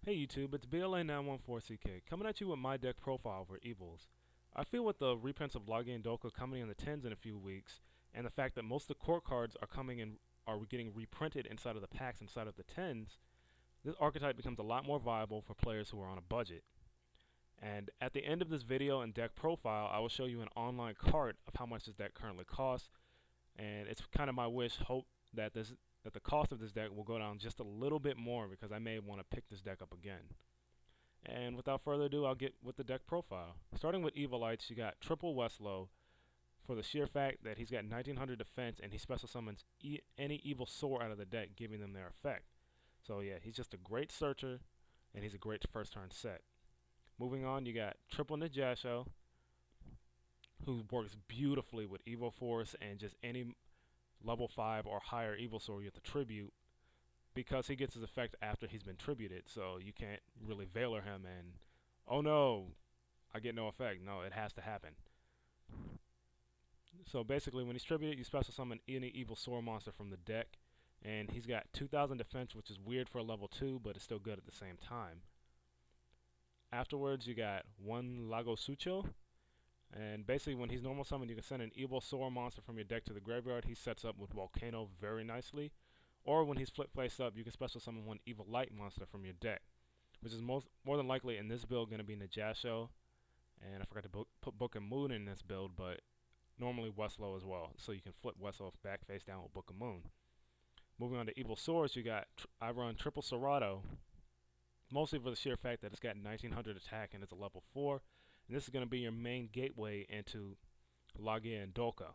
Hey YouTube, it's BLA914CK coming at you with my deck profile for Evols. I feel with the reprints of Lagi and Doka coming in the 10s in a few weeks, and the fact that most of the core cards are coming in are getting reprinted inside of the packs inside of the 10s, this archetype becomes a lot more viable for players who are on a budget. And at the end of this video and deck profile, I will show you an online cart of how much this deck currently costs, and it's kind of my hope that the cost of this deck will go down just a little bit more because I may want to pick this deck up again. And without further ado, I'll get with the deck profile. Starting with Evolites, you got triple Westlow for the sheer fact that he's got 1900 defense and he special summons any evil soar out of the deck, giving them their effect. So yeah, he's just a great searcher and he's a great first turn set. Moving on, you got triple Najasho, who works beautifully with Evil Force and just any level 5 or higher evil soar you have to tribute, because he gets his effect after he's been tributed, so you can't really Veiler him and, oh no, I get no effect. No, it has to happen. So basically, when he's tributed, you special summon any evil soar monster from the deck, and he's got 2000 defense, which is weird for a level 2, but it's still good at the same time. Afterwards, you got one Lago Sucho, and basically when he's normal summoned, you can send an evil soar monster from your deck to the graveyard. He sets up with Volcano very nicely. Or when he's flip face up, you can special summon one evil light monster from your deck, which is more than likely in this build going to be Najasho, and I forgot to put Book of Moon in this build, but normally Westlow as well, so you can flip Westlow back face down with Book of Moon. Moving on to Evil Swords, you got I run triple Serato, mostly for the sheer fact that it's got 1900 attack and it's a level 4, and this is going to be your main gateway into Lagia and Dolka,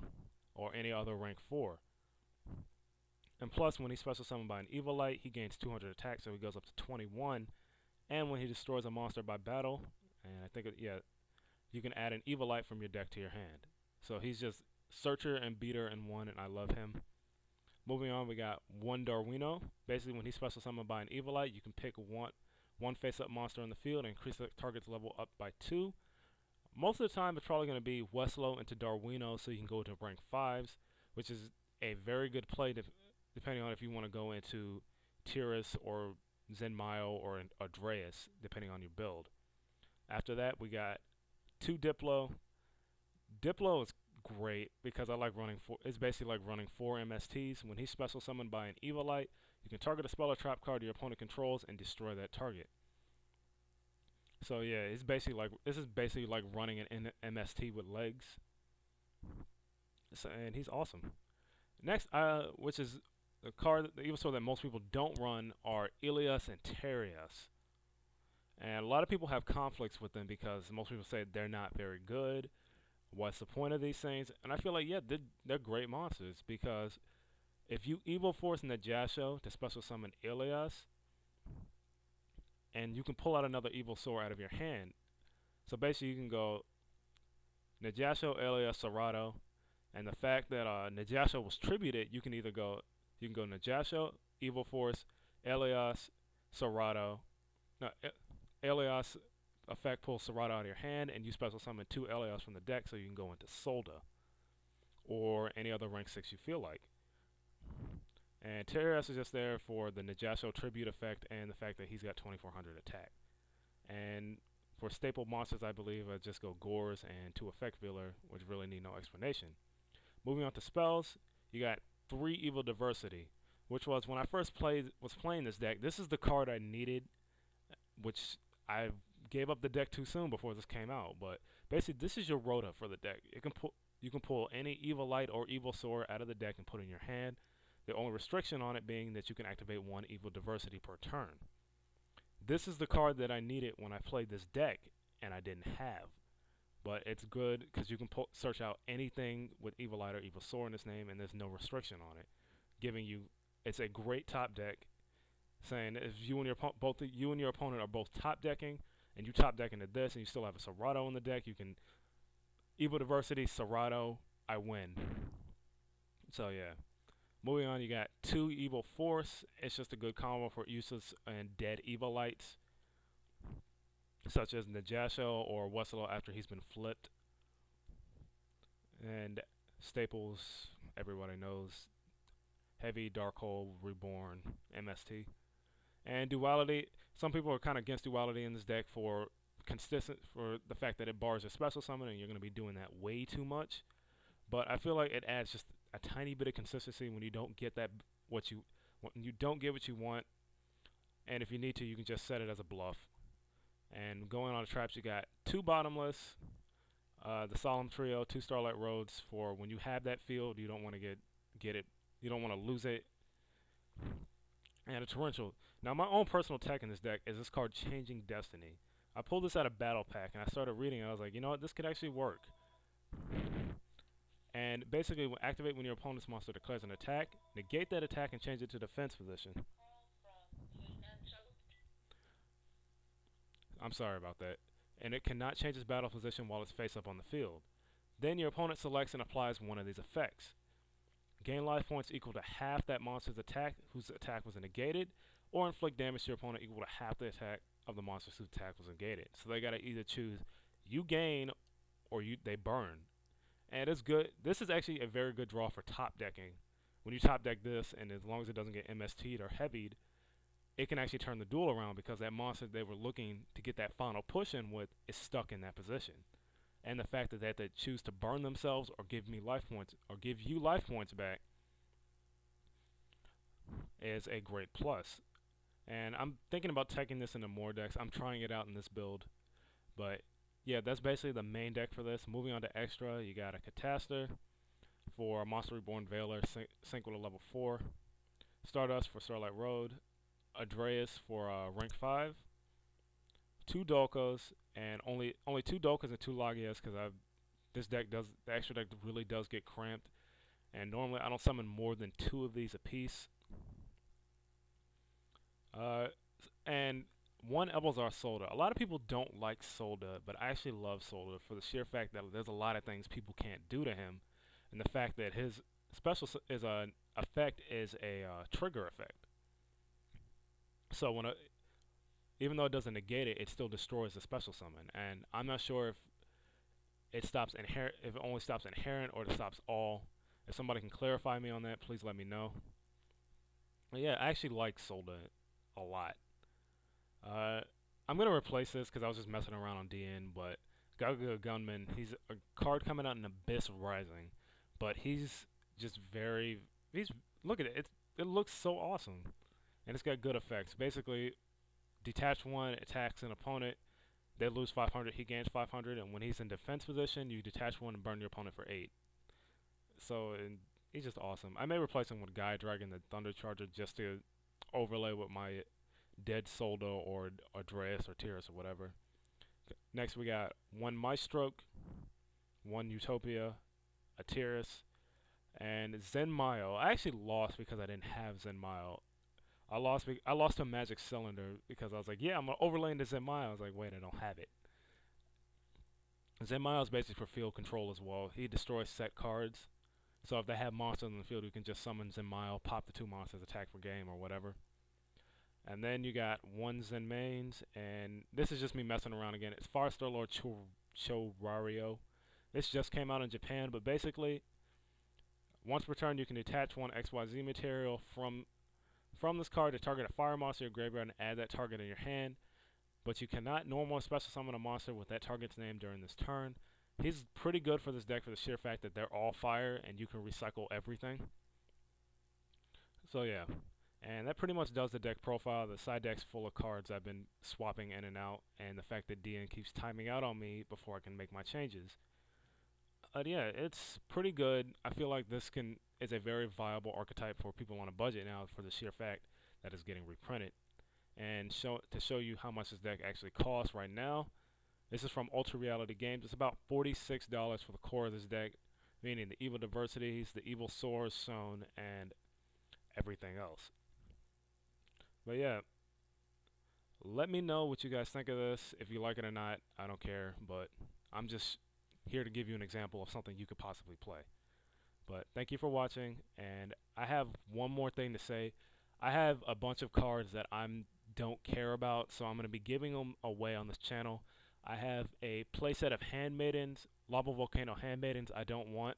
or any other rank 4. And plus, when he's special summoned by an Evil Light, he gains 200 attack, so he goes up to 21. And when he destroys a monster by battle, and I think, you can add an Evil Light from your deck to your hand. So he's just searcher and beater in one, and I love him. Moving on, we got one Darwino. Basically, when he's special summoned by an Evil Light, you can pick one face-up monster in the field and increase the target's level up by 2. Most of the time, it's probably going to be Westlow into Darwino, so you can go to rank 5s, which is a very good play depending on if you want to go into Tyrus or Zenmaio or Dreas, depending on your build. After that, we got two Diplo. Diplo is great because I like running it's basically like running 4 MSTs. When he's special summoned by an Evil Light, you can target a spell or trap card your opponent controls and destroy that target. So yeah, this is basically like running an MST with legs. So, and he's awesome. Next, which is the Evil Sword that most people don't run, are Ilias and Terias. And a lot of people have conflicts with them because most people say they're not very good. What's the point of these things? And I feel like, yeah, they're great monsters, because if you Evil Force Najasho to special summon Ilias, and you can pull out another Evil Sword out of your hand. So basically you can go Najasho, Ilias, Serato, and the fact that Najasho was tributed, you can go Najasho, Evil Force, Elias, Serato. No, Elias effect pulls Serato out of your hand, and you special summon 2 Elias from the deck, so you can go into Solda or any other rank 6 you feel like. And Terias is just there for the Najasho tribute effect and the fact that he's got 2400 attack. And for staple monsters, I believe I just go Gores and 2 effect Veiler, which really need no explanation. Moving on to spells, you got 3 Evil Diversity, which was when I first was playing this deck. This is the card I needed, which I gave up the deck too soon before this came out. But basically, this is your Rota for the deck. You can pull any Evil Light or Evil Sword out of the deck and put it in your hand. The only restriction on it being that you can activate 1 Evil Diversity per turn. This is the card that I needed when I played this deck, and I didn't have. But it's good because you can search out anything with Evil Light or Evil Sword in its name, and there's no restriction on it, giving you, it's a great top deck. Saying if you and your opponent are both top decking, and you top deck into this, and you still have a Serato in the deck, you can Evil Diversity, Serato, I win. So yeah. Moving on, you got 2 Evil Force. It's just a good combo for useless and dead Evil Lights, such as Najasho or Westlow after he's been flipped. And staples, everybody knows, Heavy, Dark Hole, Reborn, MST. And duality, some people are kind of against duality in this deck for the fact that it bars a special summon and you're going to be doing that way too much. But I feel like it adds just a tiny bit of consistency when you don't get when you don't get what you want, and if you need to, you can just set it as a bluff. And going on the traps, you got two bottomless, the Solemn Trio, two Starlight Roads for when you have that field, you don't want to get it, you don't want to lose it, and a Torrential. Now, my own personal tech in this deck is this card, Changing Destiny. I pulled this out of Battle Pack, and I started reading it. I was like, you know what, this could actually work. And basically, activate when your opponent's monster declares an attack, negate that attack, and change it to defense position. I'm sorry about that. And it cannot change its battle position while it's face up on the field. Then your opponent selects and applies one of these effects. Gain life points equal to half that monster's attack whose attack was negated, or inflict damage to your opponent equal to half the attack of the monster whose attack was negated. So they gotta either choose you gain or they burn. And it's good. This is actually a very good draw for top decking. When you top deck this, and as long as it doesn't get MST'd or heavied, it can actually turn the duel around because that monster they were looking to get that final push in with is stuck in that position. And the fact that they choose to burn themselves or give me life points or give you life points back is a great plus. And I'm thinking about taking this into more decks. I'm trying it out in this build. But yeah, that's basically the main deck for this. Moving on to extra, you got a Cataster for Monster Reborn Veiler, sync with a level 4. Stardust for Starlight Road. Adreus for rank 5. 2 Dolkos, and only 2 Dolkos and 2 Lagias because the extra deck really does get cramped. And normally I don't summon more than 2 of these apiece. And 1 Evols Solda. A lot of people don't like Solda, but I actually love Solda for the sheer fact that there's a lot of things people can't do to him, and the fact that his special effect is a trigger effect. So even though it doesn't negate it, it still destroys the special summon. And I'm not sure if it only stops inherent or it stops all. If somebody can clarify me on that, please let me know. But yeah, I actually like Solda a lot. I'm gonna replace this because I was just messing around on DN, but Gaga Gunman, he's a card coming out in Abyss Rising, but he's just look at it, it looks so awesome, and it's got good effects. Basically, detach 1, attacks an opponent, they lose 500, he gains 500, and when he's in defense position, you detach 1 and burn your opponent for 8. So, and he's just awesome. I may replace him with Gaia Dragon, the Thunder Charger, just to overlay with my Dead Soldo or Adreus or Tyrus or whatever. Next we got 1 Maestroke, 1 Utopia, a Tyrus, and Zen Mile. I actually lost because I didn't have Zen Mile. I lost to Magic Cylinder because I was like, yeah, I'm gonna overlay into Zen Mile. I was like, wait, I don't have it. Zen Mile is basically for field control as well. He destroys set cards. So if they have monsters in the field, you can just summon Zen Mile, pop the 2 monsters, attack for game or whatever. And then you got 1 Zen Mains, and this is just me messing around again. It's Fire Star Lord Chorario. This just came out in Japan, but basically, once per turn, you can detach 1 XYZ material from this card to target a fire monster in your graveyard and add that target in your hand. But you cannot normal special summon a monster with that target's name during this turn. He's pretty good for this deck for the sheer fact that they're all fire and you can recycle everything. So yeah. And that pretty much does the deck profile. The side deck's full of cards I've been swapping in and out, and the fact that DN keeps timing out on me before I can make my changes. Yeah, it's pretty good. I feel like this is a very viable archetype for people on a budget now for the sheer fact that it's getting reprinted. And to show you how much this deck actually costs right now, this is from Ultra Reality Games. It's about $46 for the core of this deck, meaning the evil diversities, the evil swords shown, and everything else. But yeah, let me know what you guys think of this. If you like it or not, I don't care, but I'm just here to give you an example of something you could possibly play. But thank you for watching, and I have one more thing to say. I have a bunch of cards that I don't care about, so I'm going to be giving them away on this channel. I have a playset of handmaidens, Lava Volcano handmaidens I don't want,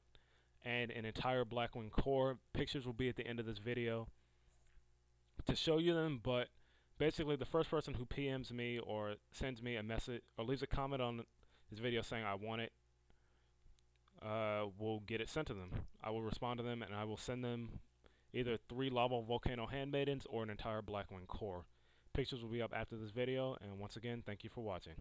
and an entire blackwing core. Pictures will be at the end of this video to show you them, but Basically, the first person who PMs me or sends me a message or leaves a comment on this video saying I want it, will get it sent to them. I will respond to them and I will send them either 3 Laval Volcano handmaidens or an entire blackwing core. Pictures will be up after this video, and once again, thank you for watching.